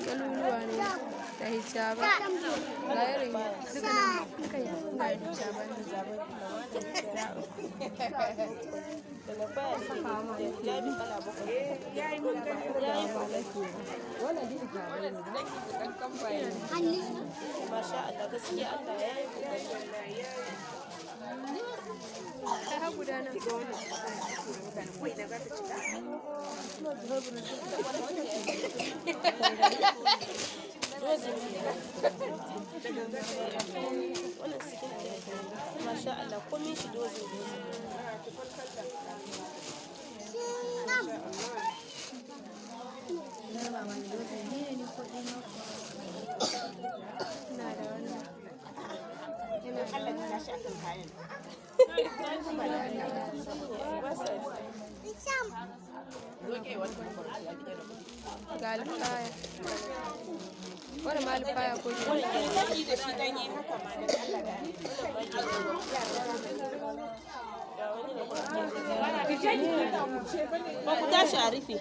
kaluluwa ne da hijabai ga irin duka ga hijabai Masha Allah gaskiya Allah ya yi kokari. ta guda nan Masha Allah komai shi dozin ina da wannan Allah ya tashi akan kayan. ga alfaya wani ma alfaya ko ne Wani da shi ganye haka ma da Allah da ba ku tashi a rufe.